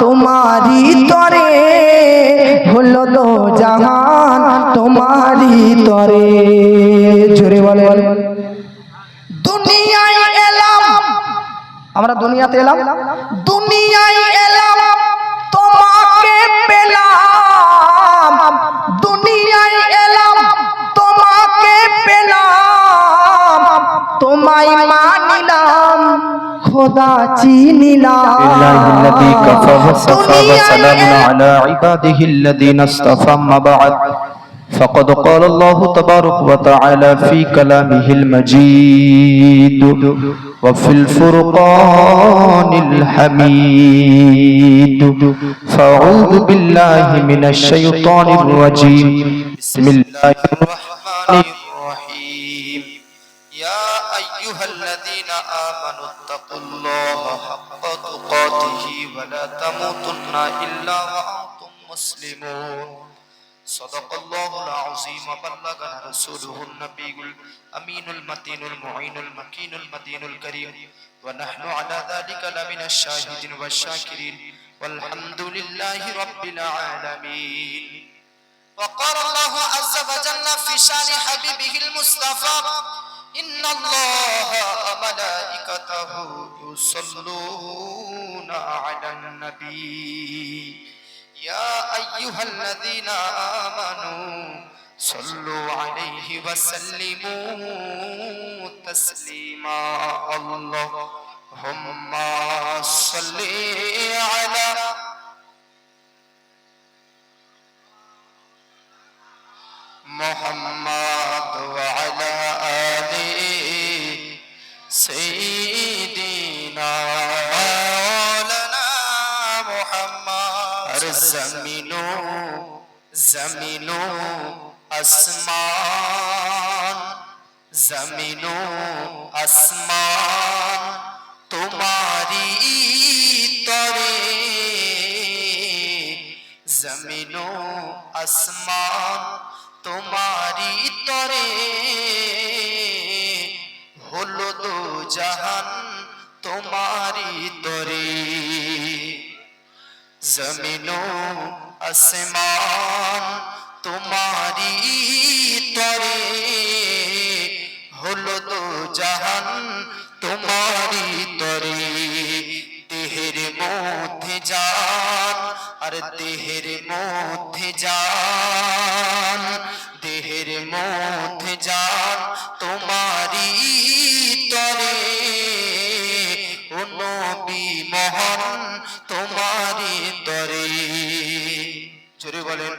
তোমারি তরে হলো তো জাহান তোমারি তরে। জোরে বলে দুনিয়ায় এলাম, আমরা দুনিয়াতে এলাম, দুনিয়ায় এলাম তোমাকে পেলাম, দুনিয়ায় এলাম তোমাকে পেলাম, তোমায় মানিলাম খোদা চিনিলাম। ইল্লাল্লাযী কাফা ওয়াসাফা ওয়া সালামুন আলা ইবাদিহিল্লাযীনা ইসতাফা আম্মা বা'দ فقد قال الله تبارك وتعالى في كلامه المجيد وفي الفرقان الحميد فأعوذ بالله من الشيطان الرجيم بسم الله الرحمن الرحيم يا أيها الذين آمنوا اتقوا الله حق تقاته ولا تموتن إلا وأنتم مسلمون صدق الله العظيم وبلغنا رسوله النبي الأمين المتين المعين المكين المدين الكريم ونحن على ذلك لمن الشاهدين والشاكرين والحمد لله رب العالمين. وقال الله عز وجل في شان حبيبه المصطفى إن الله وملائكته يصلون على النبي يا أيها الذين آمنوا صلوا عليه وسلموا تسليما اللهم صل على محمد وعلى آل سيدنا مولانا محمد زمینو আসমান জমিনো আসমান তোমারি তরে জমিনো আসমান তোমারি তরে হলো দো জাহান তোমারি তরে জমিনো আসমান তোমারি তরে হলো দো জাহান তোমারি তরে দেহের মধ্যে জান আর দেহের মধ্যে জান দেহের মধ্যে জান তোমারি তরে ও নবী মহান তোমারি তরে। জোরে বলেন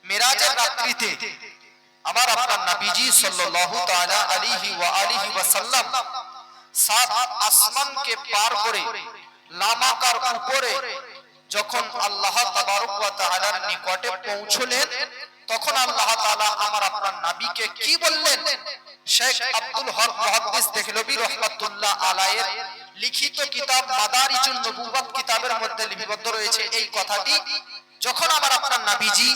মেরাজের রাত্রিতে আমার আপনার নবীজি সাল্লাল্লাহু তাআলা আলাইহি ওয়া আলিহি ওয়াসাল্লাম সাত আসমানকে পার করে লামাকার উপরে যখন আল্লাহ তাবারক ওয়া তাআলার নিকটে পৌঁছলেন তখন আল্লাহ তাআলা আমার আপনার নবীকে কি বললেন? শেখ আব্দুল হক মুহাদ্দিস দেহলভী রাহমাতুল্লাহ আলাইহির লিখিত কিতাব মাদারিজুন নবুওয়াত কিতাবের মধ্যে লিপিবদ্ধ রয়েছে এই কথাটি। যখন আমার আপনার নবীজি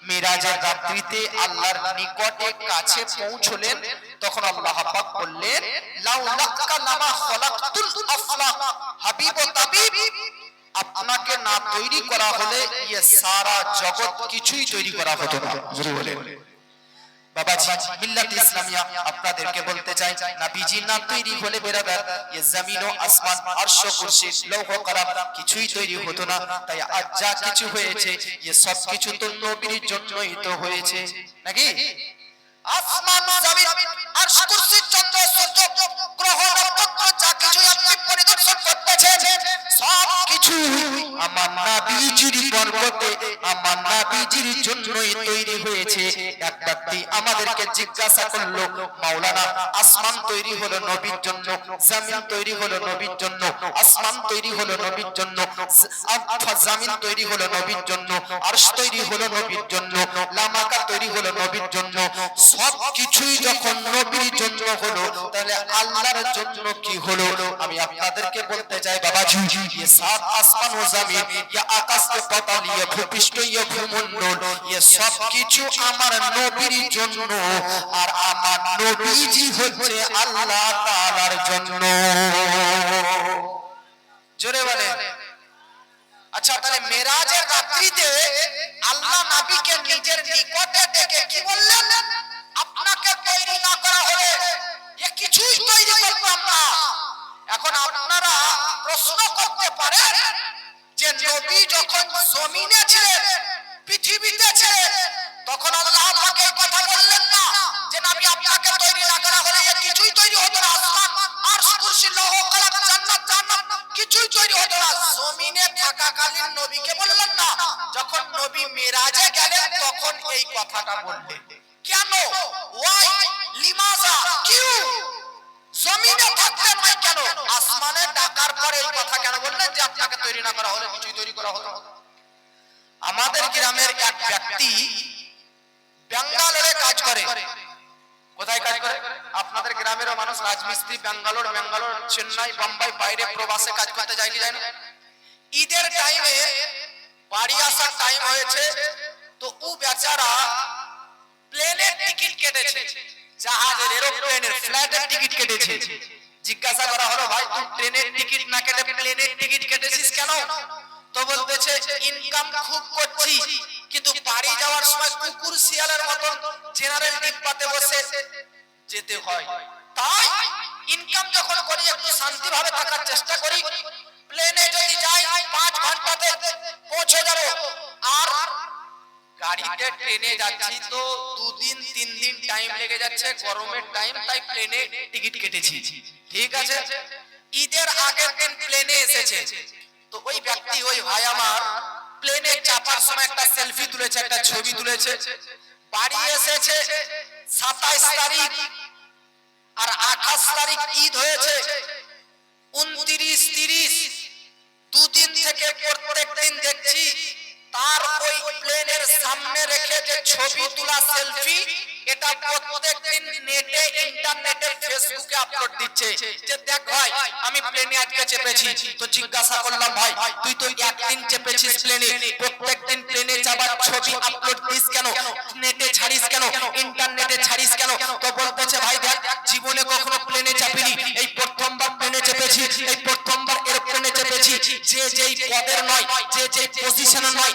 মিরাজের রাত্রিতে আল্লাহর নিকটে কাছে পৌঁছলেন তখন আল্লাহ পাক বললেন লাউলাকা লামা খলাকতুল আফলাক হাবিব ও তাবিব, আপনাকে না তৈরি করা হলে এই সারা জগৎ কিছুই তৈরি করা হতো না। জোরে বলেন বাবাজি মিল্লাত ইসলামিয়া আপনাদেরকে বলতে চাই নবীজি না তৈরি হলে বেরাদার এই জমিন ও আসমান আরশ কুরসি লৌহ কলাম কিছুই তৈরি হতো না। তাই আজ যা কিছু হয়েছে এই সব কিছু তো নবীর জন্যই তো হয়েছে নাকি? আসমান জমিন আরশ কুরসি চন্দ্র সূর্য গ্রহ নক্ষত্র যা কিছু আপনি পরিদর্শন করতেছেন সব কিছু আমার নবীজির বরকতে আমার নবীজির জন্যই তৈরি হয়েছে। এক ব্যক্তি আমাদেরকে জিজ্ঞাসা করলো মাওলানা আসমান তৈরি হলো নবীর জন্য, জমিন তৈরি হলো নবীর জন্য, আসমান তৈরি হলো নবীর জন্য, জমিন তৈরি হলো নবীর জন্য, আরশ তৈরি হলো নবীর জন্য, লামাকা তৈরি হলো নবীর জন্য, সব কিছুই যখন নবীর জন্য হলো তাহলে আল্লাহর জন্য কি হলো? আমি আপনাদেরকে বলতে চাই বাবাজি ये सात आसमान ও জমিন ये आकाश के पताल ये भूपृष्ठ ये भूमंडल ये सब কিছু আমার নবীর জন্য আর আমার নবীজি হচ্ছে আল্লাহ তাআলার জন্য। জোরে বলে। আচ্ছা, তাহলে মেরাজের রাত্রিতে আল্লাহ নবীকে নিজের নিকটে ডেকে কি বললেন? আপনাকে তৈরি না করা হলে এ কিছুই তৈরি করতাম না। এখন আপনারা প্রশ্ন করতে পারেন যে নবী যখন জমিনে ছিলেন, পৃথিবীতে ছিলেন, তখন আল্লাহ পাক এই কথা বললেন না যে নবী আপনাকে তৈরি না করা হলে এ কিছুই তৈরি হতো না? আসমান, আরশ, কুরসি, লৌহ, কলম, জান্নাত, জাহান্নাম কিছুই তৈরি হতো না। জমিনে থাকাকালীন নবীকে বললেন না, যখন নবী মেরাজে গেলেন তখন এই কথাটা বললেন। কেন? ওয়াই, লিমাজা, কিউ? জমিনে থাকতে নয়, কেন আসমানে ডাকার পরে এই কথা কেন বললেন যে আপনাকে তৈরি না করা হলে কিছুই তৈরি করা হতো? আমাদের গ্রামের এক ব্যক্তি ব্যাঙ্গালোরে কাজ করে। কোথায় কাজ করে? আপনাদের গ্রামেরও মানুষ রাজমিস্ত্রি ব্যাঙ্গালোর, চেন্নাই, বোম্বাই, বাইরে প্রবাসে কাজ করতে যায় কি যায় না? ঈদের টাইমে বাড়ি আসার টাইম হয়েছে, তো ও বেচারা প্লেনের টিকিট কেটেছে, জাহাজের, এরোপ্লেনের, ফ্লাইটের টিকিট কেটেছে। জিজ্ঞাসা করা হলো, ভাই তুই ট্রেনের টিকিট না কেটে প্লেনের টিকিট কেটেছিস কেন? তো বলতেছে ইনকাম খুব করছি, কিন্তু বাড়ি যাওয়ার সময় কুকুর শিয়ালের মতন জেনারেল ডিব্বাতে বসে যেতে হয়, তাই ইনকাম যখন করি একটু শান্তিভাবে থাকার চেষ্টা করি। প্লেনে যদি যাই 5 ঘন্টাতে পৌঁছে যাব, আর গাড়িতে ট্রেনে যাচ্ছি তো 2 দিন 3 দিন টাইম লেগে যাচ্ছে, গরমের টাইম, তাই প্লেনে টিকিট কেটেছি। ঠিক আছে, ঈদের আগের দিন প্লেনে এসেছে, তো ওই ব্যক্তি, ওই ভাই আমার প্লেনে চাপার সময় একটা সেলফি তুলেছে, একটা ছবি তুলেছে। বাড়ি এসেছে 27 তারিখ, আর 28 তারিখ ঈদ হয়েছে, 29, 30, 2 দিন থেকে প্রত্যেক দিন দেখছি তার ওই প্লেনের সামনে রেখে যে ছবি তোলা সেলফি, এটা প্রত্যেক দিন নেটে, ইন্টারনেটে, ফেসবুকে আপলোড দিচ্ছে যে দেখ ভাই আমি প্লেনে আজকে চেপেছি। তো জিজ্ঞাসা করলাম, ভাই তুই তো একদিন চেপেছিস প্লেনে, প্রত্যেক দিন প্লেনে যাবার ছবি আপলোড দিস কেন, নেটে ছাড়িস কেন, ইন্টারনেটে ছাড়িস কেন? তো বলতেছে, ভাই দেখ জীবনে কখনো প্লেনে চাপিনি, এই প্রথমবার প্লেনে চেপেছি, এই প্রথমবার এরোপ্লেনে চেপেছি। যে যেই পদের নয়, যে যেই পজিশনে নয়,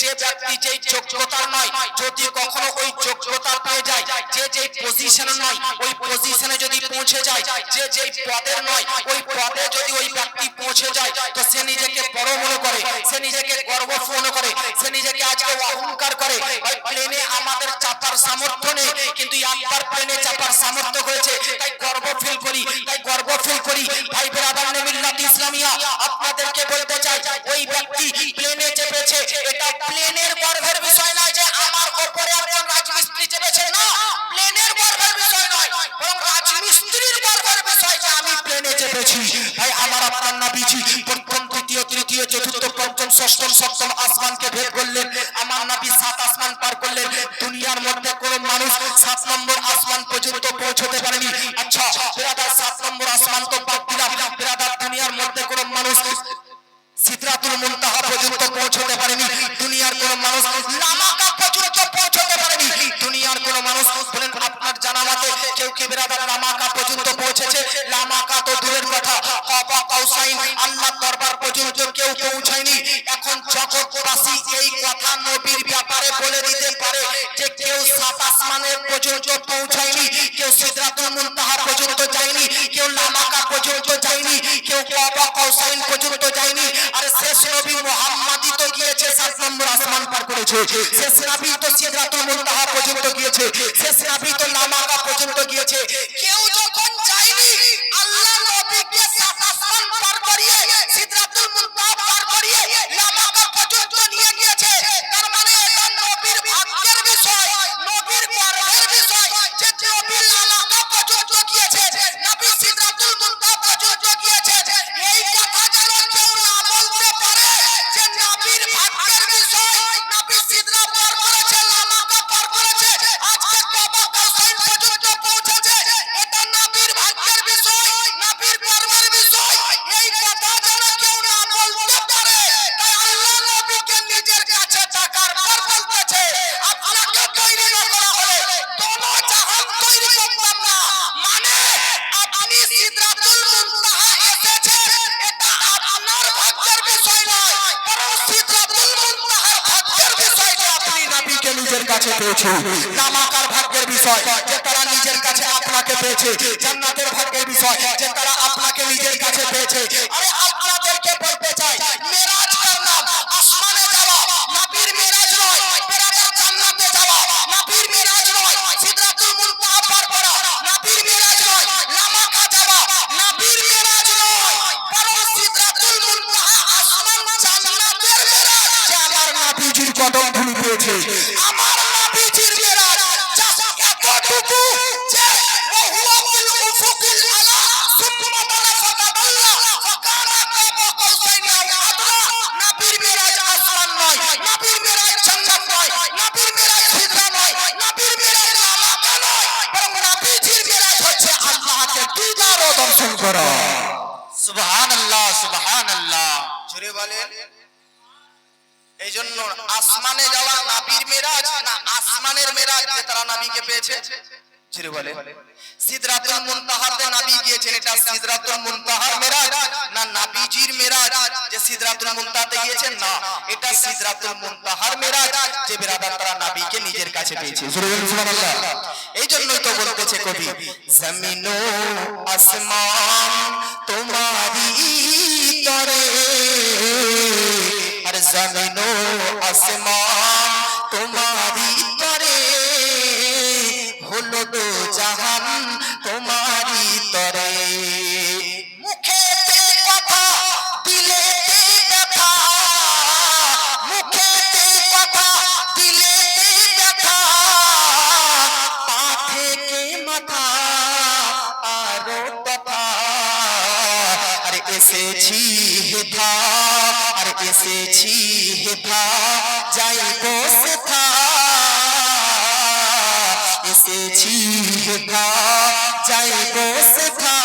যে ব্যক্তি যেই যোগ্যতার নয়, যদি কখনো ওই যোগ্যতা পেয়ে যায়, যে যেই পজিশনে নয় ওই পজিশনে যদি পৌঁছে যায়, যে যেই পদের নয় ওই পদে যদি ওই ব্যক্তি পৌঁছে যায়, তো সে নিজেকে বড় মনে করে, সে নিজেকে গর্ব মনে করে, সে নিজেকে আজকে অহংকার করে। ভাই প্লেনে আমাদের চাপার সামর্থ্য নেই, কিন্তু একবার প্লেনে চাপার সামর্থ্য হয়েছে, তাই গর্ব ফিল করি, তাই গর্ব ফিল করি। ভাই ব্রাদার মিল্লাত ইসলামিয়া, আপনাদেরকে বলতে চাই, ওই ব্যক্তি প্লেনে চেপেছে, এটা প্লেনের গর্বের বিষয় নয় যে আমার উপরে একজন রাজমিস্ত্রি চেপেছে, না, প্লেনের গর্বের বিষয় নয়, বরং রাজমিস্ত্রির গর্বের বিষয় যে আমি প্লেনে চেপেছি। ভাই আমার আপনার নবীজি প্রথম, দ্বিতীয়, তৃতীয়, চতুর্থ, পঞ্চম, ষষ্ঠম, সপ্তম আসমানকে ভেদ করলেন। আমার নবী 7 আসমান পার করলেন। দুনিয়ার মধ্যে কোন মানুষ 7 নম্বর আসমান পর্যন্ত পৌঁছতে পারেনি। আচ্ছা ব্রাদার, 7 নম্বর আসমান তো বাদ দিলাম, ব্রাদার দুনিয়ার মধ্যে কোন মানুষ সিদরাতুল মুনতাহা পর্যন্ত পৌঁছতে পারেনি। দুনিয়ার কোন মানুষ লামাকা পর্যন্ত পৌঁছতে পারেনি। দুনিয়ার কোন মানুষ বলেন আপনার জানা মতে কেউ কি ব্রাদার লামাকা পর্যন্ত পৌঁছেছে? লামাকা তো দূরের কথা, কাবা কাউসাইন, আল্লাহর দরবার পর্যন্ত কেউ পৌঁছায়নি। এখন জগৎবাসী এই কথা নবীর ব্যাপারে বলে দিতে পারে যে কেউ 7 আসমানের পর্যন্ত পৌঁছায়নি, কেউ সিদরাতুল মুনতাহা পর্যন্ত যায়নি, কেউ লামাকা পর্যন্ত যায়নি, কেউ কাবা কাউসাইন পর্যন্ত যায়নি। আরে শেষ নবী মুহাম্মদই তো গিয়েছে 7 নম্বর আসমান পার করেছে, শেষ নবী তো সিদরাতুল মুনতাহা পর্যন্ত গিয়েছে, শেষ নবী তো লামাকা পর্যন্ত গিয়েছে। কেউ যখন যায়নি, আল্লাহ নবীকে 7 আসমান পার করিয়ে সিদরাতুল মুনতাহা পার করিয়ে লামাকা পর্যন্ত নিয়ে গিয়েছে। তার মানে এটা নবীর ভাগ্যের বিষয়, নবীর গর্বের বিষয় যে নবী লামাকা পর্যন্ত গিয়েছে, নবী সিদরাতুল মুনতাহা পর্যন্ত গিয়েছে। এই কথা যেন কেউ না বলতে পারে যে নবীর ভাগ্যের বিষয়, নবী সিদরা পার করেছে, লামাকা পার করেছে, আজকে কাবা কাছে পেয়েছে। নামাকার ভাগ্যের বিষয় যে তারা নিজের কাছে আপনাকে পেয়েছে। জান্নাতের ভাগ্যের বিষয় যে তারা আপনাকে নিজের কাছে পেয়েছে। আরে আপনাদেরকে বলতে চাই, মেরাজ কার নাম? আসমানে যাওয়া, নবীর মেরাজ নয়। বেরাদার জান্নাতে যাওয়া, নবীর মেরাজ নয়। সিদরাতুল মুনতাহা পার করা, নবীর মেরাজ নয়। লামাকা যাওয়া, নবীর মেরাজ নয়। বরং সিদরাতুল মুনতাহা আসমান জান্নাতের মেরাজ। যে আমার নবীজির কদম ধুলি পেয়েছে, আমার নবীজির মেরাজ জাস্ট এতটুকু যে ওহুয়া ফিল উফুকিল আলা সুম্মা বালা ফাতাদাল্লা ফাকানা কাবা কাউসাইনি আও আদনা। নবীর মেরাজ আসমান নয়, নবীর মেরাজ জান্নাত নয়, নবীর মেরাজ সিদরা নয়, নবীর মেরাজ লামাকা নয়, বরং নবীজির মেরাজ হচ্ছে আল্লাহকে দিদার ও দর্শন করা। সুবহানাল্লাহ, সুবহানাল্লাহ। জোরে বলেন। এই জন্য আসমানে যাওয়া নবীর মেরাজ না আসমানের মেরাজ যে তারা নবীকে পেয়েছে? জোরে বলে। সিদরাতুল মুনতাহাতে নবী গিয়েছেন, এটা সিদরাতুল মুনতাহার মেরাজ না নবীজির মেরাজ যে সিদরাতুল মুনতাহাতে গিয়েছেন? না, এটা সিদরাতুল মুনতাহার মেরাজ যে বেরাদার তারা নবীকে নিজের কাছে পেয়েছে। জোরে বলুন সুবহানাল্লাহ। এই জন্যই তো বলতেছে কবি, জমিন ও আসমান তোমারি তরে, আর জমিন ও আসমান তোমারি তরে, হলো দো জাহান তোমারি তরে। মুখেতে কথা দিলেতে ব্যথা, মুখেতে কথা দিলেতে ব্যথা, পা থেকে মাথা আরো তথা। আরে এসেছি হেথা, আর এসেছি হেথা যাইবো সেথা, এসেছি হেথা যাইবো সেথা,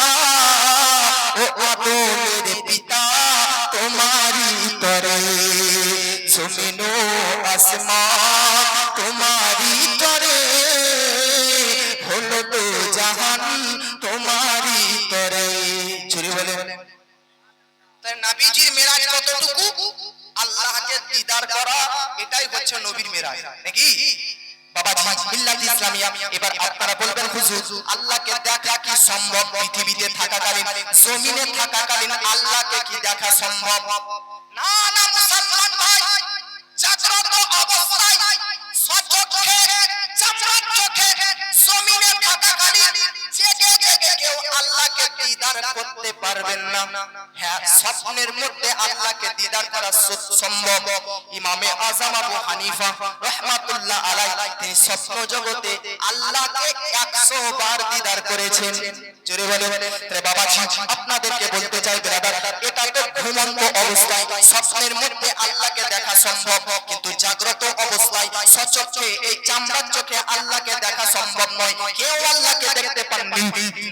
ও আদমের পিতা তোমারি তরে। জমিন ও আসমান তোমারি তরে, হলো তো জাহান তোমারি তরে। চুরি বলে। তাই নবীজির মেরাজ কতটুকু? আল্লাহকে দিদার করা, এটাই হচ্ছে নবীর মেরাজ, নাকি বাবাজি? মিল্লাত ইসলামিয়া। এবার আপনারা বলবেন, হুজুর আল্লাহকে দেখা কি সম্ভব? পৃথিবীতে থাকাকালীন, জমিনে থাকাকালীন আল্লাহকে কি দেখা সম্ভব? না না মুসলমান ভাই, জাগ্রত অবস্থায় সচক্ষে চামড়ার চোখে জমিনে থাকাকালীন জেগে জেগে কেউ আল্লাহকে দিদার করতে পারবেন না। হ্যাঁ, স্বপ্নের মধ্যে আল্লাহকে দিদার করা সম্ভব। ইমামে আযম আবু হানিফা রাহমাতুল্লাহ আলাইহি তিনি স্বপ্ন জগতে আল্লাহকে 100 বার দিদার করেছেন। জোরে বলে। তাহলে বাবাজি আপনাদেরকে বলতে চাই ব্রাদার, এটা তো ঘুমন্ত অবস্থায় স্বপ্নের মধ্যে আল্লাহকে দেখা সম্ভব, কিন্তু জাগ্রত অবস্থায় সচক্ষে এই চামড়ার চোখে আল্লাহকে দেখা সম্ভব নয়। কেউ আল্লাহকে দেখতে পাননি,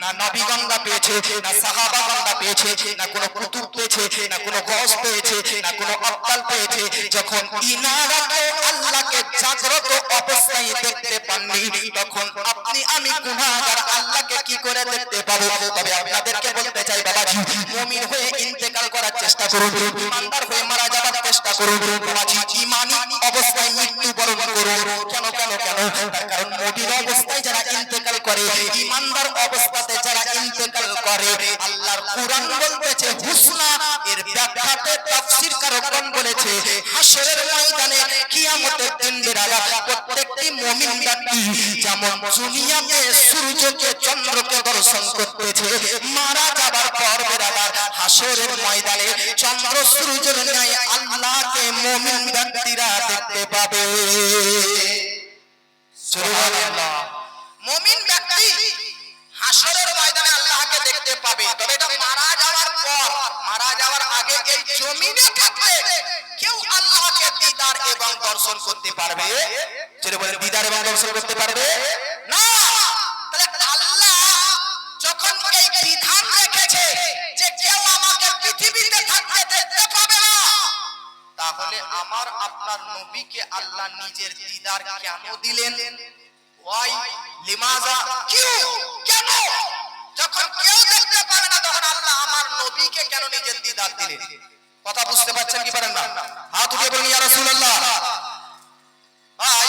না নবীগণরা পেয়েছে, না সাহাবাগণরা পেয়েছে, না কোনো কুতুব পেয়েছে, না কোনো গস পেয়েছে, না কোনো আব্দাল পেয়েছে। যখন ইনারা কেউ আল্লাহকে জাগ্রত অবস্থায় দেখতে পাননি, তখন আপনি আমি গুনাহগার আল্লাহকে কি করে দেখতে পাবো? তবে আপনাদেরকে বলতে চাই বাবাজি, মুমিন হয়ে ইন্তেকাল করার চেষ্টা করুন, ইমানদার হয়ে মারা যাবার চেষ্টা করুন। বাবাজি ঈমানি অবস্থায় মৃত্যুবরণ করুন। কেন কেন কেন? তার কারণ মুমিন অবস্থায় যারা ইন্তেকাল করে, ইমানদার অবস্থাতে যারা ইন্তেকাল করে, আল্লাহর কুরআন বলতেছে হুসনা, এর ব্যাখ্যাতে তাফসীরকারগণ বলেছে হাশরের ময়দানে কিয়ামতের দিন বেরালা প্রত্যেকটি মুমিন ব্যক্তি যেমন দুনিয়াতে সূর্যকে চন্দ্রকে দর্শন করতেছে, মারা যাবার পর বেরালা হাশরের ময়দানে চন্দ্র সূর্যের ন্যায় আল্লাহকে মুমিন ব্যক্তিরা দেখতে পাবে। সুবহানাল্লাহ। মুমিন ব্যক্তি হাশরের ময়দানে আল্লাহকে দেখতে পাবে। তবে এটা মারা যাওয়ার পর, মারা যাওয়ার আগে এই জমিনে থাকতে কেউ আল্লাহকে দিদার এবং দর্শন করতে পারবে? যেটা বলেন দিদার এবং দর্শন করতে পারবে না। তাহলে আল্লাহ যখন এই বিধান রেখেছে যে কেউ আমাকে পৃথিবীতে থাকতে দেখতে পাবে না, তাহলে আমার আপনার নবীকে আল্লাহ নিজের দিদার কেন দিলেন? ওয়াই লিমাজা, কিউ, কেন? যখন কেউ দেখতে পাবে না, তখন আল্লাহ আমার নবীকে কেন নিজের দিদার দিলেন? কথা বুঝতে পারছেন কি পারেন না? হাত উঠিয়ে বলুন ইয়া রাসূলুল্লাহ। ভাই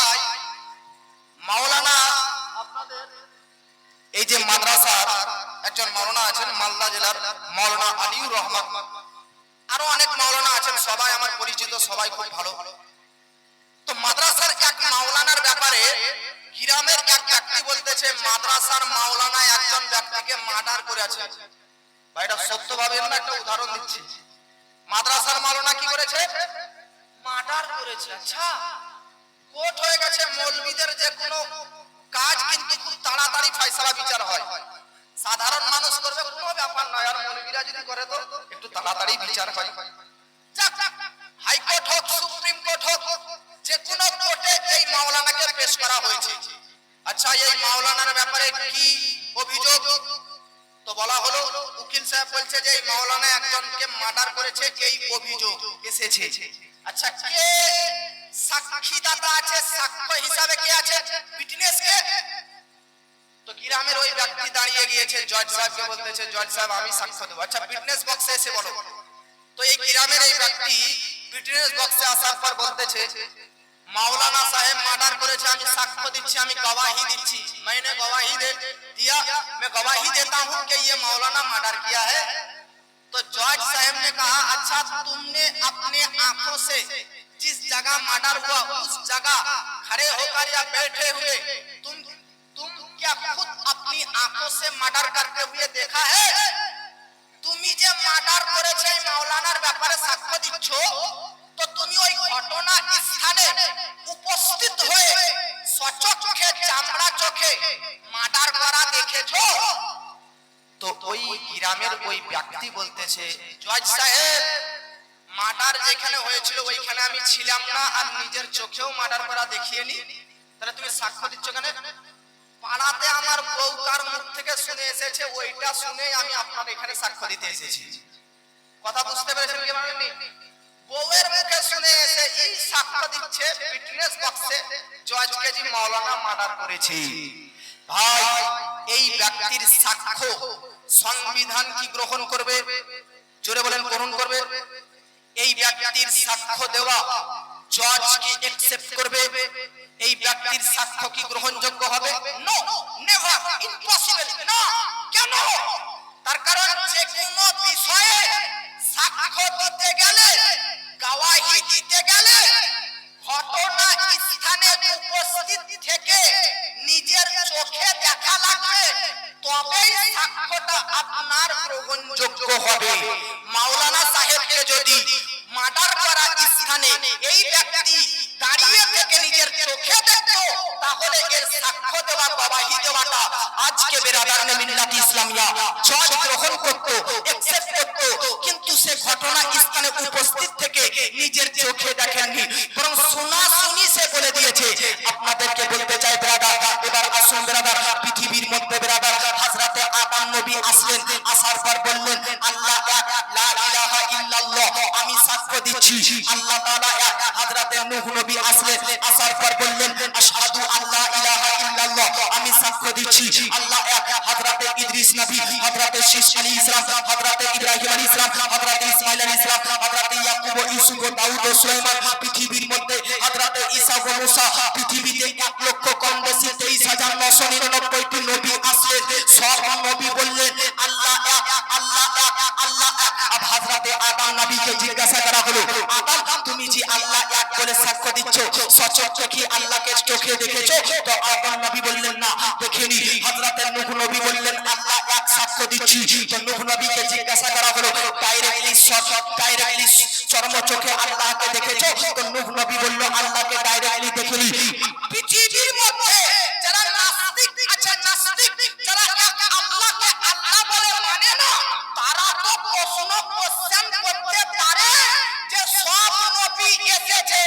মাওলানা আলিউর রহমান, আরো অনেক মাওলানা আছেন, সবাই আমার পরিচিত, সবাই খুব ভালো। তো মাদ্রাসার এক মাওলানার ব্যাপারে গ্রামের এক ব্যক্তি বলতেছে মাদ্রাসার মাওলানা একজন ব্যক্তিকে মার্ডার করেছে। ভাই এটা সত্য ভাবেন না, একটা উদাহরণ দিচ্ছি। মাদ্রাসার মাওলানা কি করেছে? মার্ডার করেছে। আচ্ছা, কোর্ট হয়ে গেছে, মৌলবীদের যে কোনো কাজ কিন্তু খুব তাড়াতাড়ি ফয়সালা বিচার হয়। সাধারণ মানুষ করবে কোনো ব্যাপার নয়, আর মৌলবীরা যদি করে তো একটু তাড়াতাড়ি বিচার হয়। হাইকোর্ট হোক, সুপ্রিম কোর্ট হোক, যে কোনো কোর্টে এই মাওলানাকে পেশ করা হয়েছে। আচ্ছা, এই মাওলানার ব্যাপারে কি অভিযোগ? তো বলা হলো, উকিল সাহেব বলছে যে এই মাওলানা একজনকে মার্ডার করেছে, এই অভিযোগ এসেছে। আচ্ছা, কে সাক্ষীদাতা আছে, সাক্ষ্য হিসাবে কে আছে, উইটনেস কে? তো গ্রামের ওই ব্যক্তি দাঁড়িয়ে গিয়েছে, জজ সাহেবকে বলতেছে জজ সাহেব আমি সাক্ষ্য দেব। আচ্ছা, উইটনেস বক্সে এসে বলো। তো এই গ্রামের এই ব্যক্তি উইটনেস বক্সে আসার পর বলতেছে মাওলানা সাহেব মার্ডার করেছে, আমি সাক্ষ্য দিচ্ছি, আমি गवाही দিচ্ছি। मैंने गवाही दे दिया, मैं गवाही देता हूं कि ये मौलाना मर्डर किया है। तो जज साहब ने कहा अच्छा, तुमने अपने आंखों से जिस जगह मर्डर हुआ उस जगह खड़े होकर या बैठे हुए तुम क्या खुद अपनी आंखों से मर्डर करते हुए देखा है? তুমি যে মার্ডার করেছে এই মাওলানার ব্যাপারে সাক্ষ্য দিচ্ছ, তো তুমি ওই ঘটনা স্থানে উপস্থিত হয়ে সচক্ষে চামড়া চোখে মার্ডার করা দেখেছো? তো ওই গ্রামের ওই ব্যক্তি বলতেছে জজ সাহেব, মার্ডার যেখানে হয়েছিল ওইখানে আমি ছিলাম না, আর নিজের চোখেও মার্ডার করা দেখিয়েনি, তাহলে তুমি সাক্ষ্য দিচ্ছ কেন? পাড়াতে আমার বউ কার মুখ থেকে শুনে এসেছে, ওইটা শুনে আমি আপনার এখানে সাক্ষ্য দিতে এসেছি। কথা বুঝতে পেরেছেন কি পারেননি? বউয়ের মুখে শুনে এসে এই সাক্ষ্য দিচ্ছে উইটনেস বক্সে জজকে জি মাওলানা মার্ডার করেছে। ভাই, এই ব্যক্তির সাক্ষ্য সংবিধান কি গ্রহণ করবে? জোরে বলেন, গ্রহণ করবে? এই ব্যক্তির সাক্ষ্য দেওয়া জজ কি একসেপ্ট করবে? এই ব্যক্তির সাক্ষ্য কি গ্রহণযোগ্য হবে? No, never, impossible. না, কেন? তার কারণ যে কোনো বিষয়ে সাক্ষ্য দিতে গেলে, গওয়াহি দিতে গেলে ঘটনা স্থানে উপস্থিত থেকে নিজের চোখে দেখা লাগবে, তবেই সাক্ষ্যটা আপনার গ্রহণযোগ্য হবে। মাওলানা সাহেবকে যদি মার্ডার করা স্থানে এই ব্যক্তি দাঁড়িয়ে থেকে নিজের চোখে দেখতো, তাহলে এর সাক্ষ্য দেওয়া, গওয়াহি দেওয়াটা আজকে বেরাদারানে মিল্লাত ইসলামিয়া জজ গ্রহণ করতো, একসেপ্ট করতো, কিন্তু সে ঘটনা স্থানে উপস্থিত থেকে নিজের চোখে দেখেননি, বরং শোনাশুনি সে বলে দিয়েছে। আপনাদেরকে বলতে চাই ব্রাদার, এবার আসুন ব্রাদার, পৃথিবীর মধ্যে ব্রাদার হযরতে আদম নবী আসলেন, আসার পর বললেন আল্লাহ এক, লা ইলাহা ইল্লাল্লাহ, আমি সাক্ষ্য দিচ্ছি আল্লাহ তাআলা এক। হযরতে নূহ নবী আসলেন, আসার পর বললেন আশহাদু আল্লা ইলাহা ইল্লাল্লাহ, আমি সাক্ষ্য দিচ্ছি আল্লাহ এক। হযরতে ইদ্রিস নবী, হযরতে শীস আলাইহিস সালাম, হযরতে ইব্রাহিম আলাইহিস সালাম, হযরতে ইসমাঈল আলাইহিস সালাম, হযরতে ইয়াকুব ও ইউসুফ ও দাউদ ও সুলাইমান, পৃথিবীর মধ্যে হযরতে ঈসা ও মুসা, পৃথিবীতে 1 লক্ষ কম বেশি 23,999টি নবী আসলেন। সব নবী বললেন আল্লাহ এক, আল্লাহ এক, আল্লাহ এক। আর হযরতে আদম নবীকে জিজ্ঞাসা করা হলো, আদম তুমি যে আল্লাহ এক বলে সাক্ষ্য দিচ্ছ, সচক্ষে কি আল্লাহকে চোখে দেখেছো? তো আদম নবী বললেন না, দেখিনি। হযরতে নূহ নবী বললেন আল্লাহ এক সাক্ষ্য দিচ্ছি। তো নূহ নবীকে জিজ্ঞাসা করা হলো ডাইরেক্টলি চরম চোখে আল্লাহকে দেখেছো? তো নূহ নবী বলল আল্লাহকে ডাইরেক্টলি দেখিনি। পৃথিবীর মধ্যে যারা নাস্তিক আছে, নাস্তিক যারা এক আল্লাহকে আল্লাহ বলে মানে না, তারা তো কোশ্চেন করতে পারে যে সব নবী এসেছে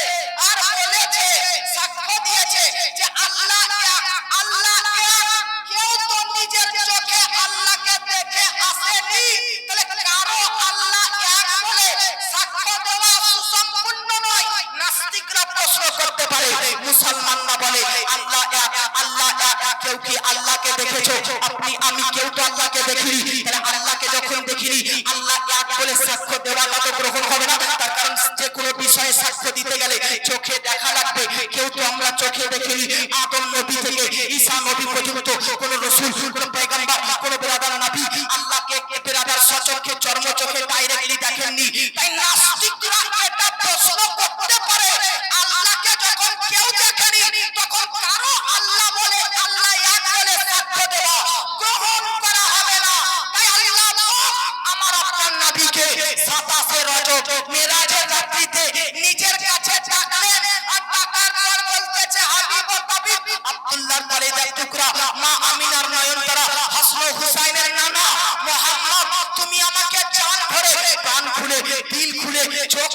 আর বলেছে, সাক্ষ্য দিয়েছে যে আল্লাহ এক, আল্লাহ এক, কেউ তো নিজের চোখে আল্লাহকে দেখে আসেনি, তাহলে কারো আল্লাহ এক বলে সাক্ষ্য দেওয়া সুসম্পূর্ণ নয়। নাস্তিকরা প্রশ্ন করতে পারে, মুসলমানরা বলে আল্লাহ এক, আল্লাহ এক, কেউ কি আল্লাহকে দেখেছো? আপনি আমি কেউ তো আল্লাহকে দেখিনি, তাহলে আল্লাহকে যখন দেখিনি আল্লাহ এক বলে সাক্ষ্য দেওয়াটা তো গ্রহণ হবে না। তার কারণ যে কোনো বিষয়ে সাক্ষ্য দিতে গেলে চোখে দেখা লাগবে, কেউ তো আমরা চোখে দেখিনি। আদম নবী থেকে ঈসা নবী পর্যন্ত কোন রাসূল, কোন পয়গম্বর, কোন বেরাদার নবী আল্লাহকে বেরাদার সচক্ষে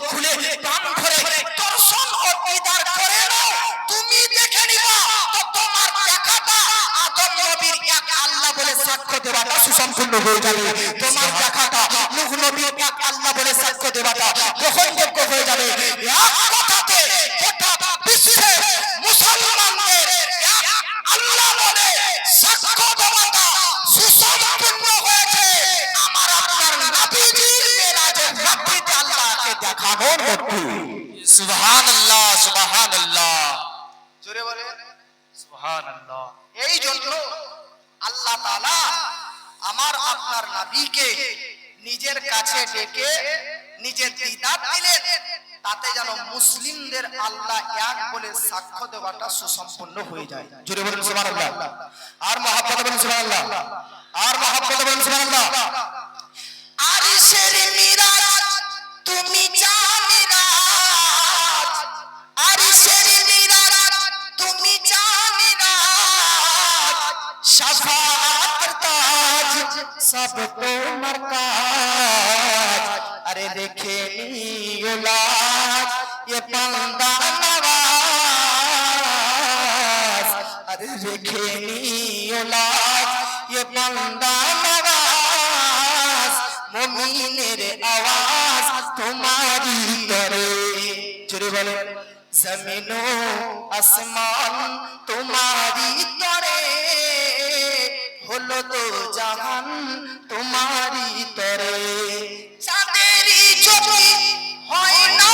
খুলে প্রাণ ভরে দর্শন ও দিদার করে নাও, তুমি দেখে নিবা তো তোমার দেখাটা আদম নবীর এক আল্লাহ বলে সাক্ষ্য দেওয়াটা সুসম্পূর্ণ হয়ে যাবে। তোমার দেখাটা নূহ নবীর এক আল্লাহ বলে সাক্ষ্য দেওয়াটা গ্রহণযোগ্য হয়ে যাবে। এক কথাতে গোটা বিশ্বে মুসলমানদের এক আল্লাহ বলে সাক্ষ্য দেওয়াটা সুসম্পূর্ণ হয়েছে আমার আপনার নবীজির মেরাজের রাত্রিতে আল্লাহকে দেখানোর মধ্যে। সুবহানাল্লাহ, সুবহানাল্লাহ, জোরে বলেন সুবহানাল্লাহ। এই জন্য আল্লাহ তাআলা আমার আপনার নবীকে নিজের কাছে ডেকে নিজের দিদার দিলেন, তাতে যেন মুসলিমদের আল্লাহ এক বলে সাক্ষ্য দেওয়াটা সুসম্পন্ন হয়ে যায়। জোরে বলেন সুবহানাল্লাহ, আর মহব্বতে বলেন সুবহানাল্লাহ, আর মহব্বতে বলেন সুবহানাল্লাহ। আরশের মিরাজ তুমি জানিরাজ, আরশের মিরাজ তুমি জানিরাজ, শাফাআতের তাজ সব তোমার কাজ। আরে দেখে নিও লাজ ये बंदा नवाज, अरे देखे नियो लाज ये बंदा नवाज, मोमिनेर आवाज तुम्हारी तरे। जोरे बोले जमीनो आसमान तुम्हारी तरे, হলো তো জাহান তোমারই তরে। চাঁদেরই ছবি হয় না